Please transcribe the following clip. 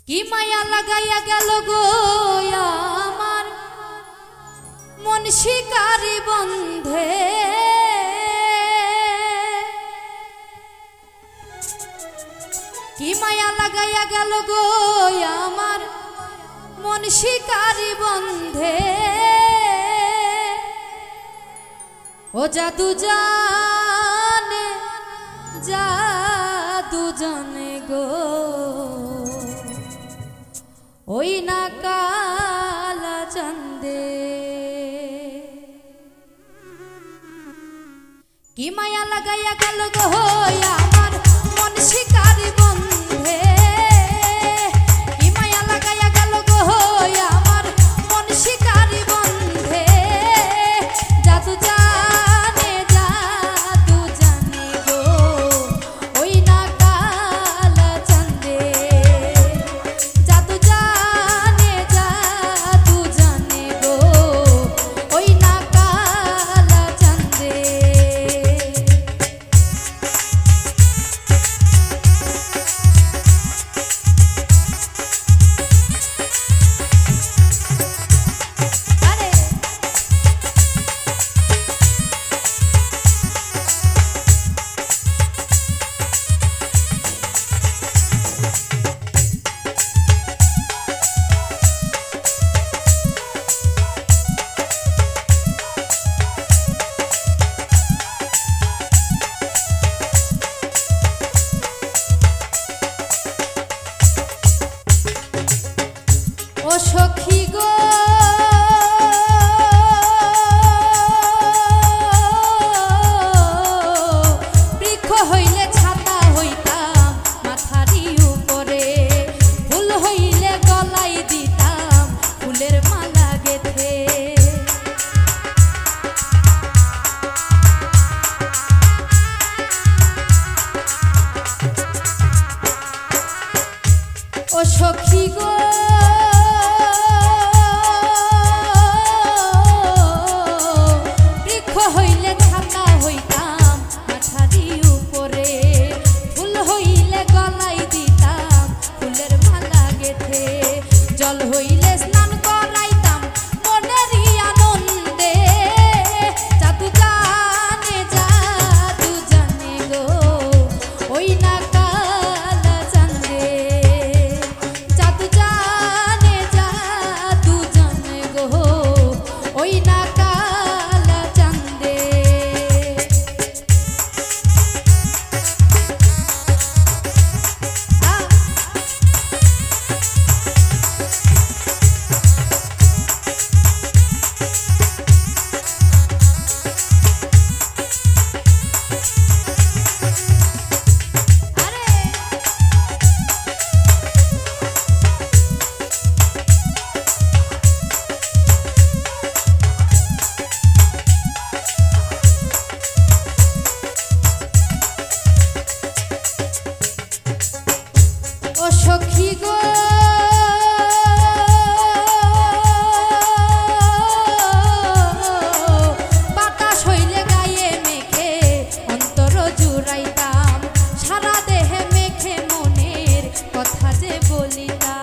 কি মায়া লাগাইয়া গেল গো আমার মন শিকারি বন্ধে, কি মায়া লাগাইয়া গেল গো আমার মন শিকারি বন্ধে। ও জাদু জানে জাদু জানে গো ওই না কালা চন্দে। কি মায়া লাগাইয়া গেল গো আমার মন শিকারি বন্ধে, কি মায়া লাগাইয়া গেল গো আমার মন শিকারি বন্ধে। জাদু জানে জাদু জানে গো ওই না কালা চন্দে। জাদু জানে জাদু জানে গো ওই না কালা চন্দে। ও সখী গো বৃক্ষ হইলে ছাতা হইতাম মাথারি উপরে, ফুল হইলে গলাই দিতাম ফুলের মালা গেথে। ও সখী গো বৃক্ষ হইলে ছাতা হইতাম মাথারি উপরে, ফুল হইলে গলাই দিতাম ফুলের মালা গেথে। জল হইলে স্নান করাইতাম মনেরই আনন্দে। জাদু জানে জাদু জানে গো ওই না কালা চন্দে। জাদু জানে জাদু জানে গো ওই না কালা চন্দে। ও সখী গো বাতাস হইলে গায়ে মেখে অন্তর জুড়াইতাম, সারা দেহে মেখে মনের কথা যে বলিতাম।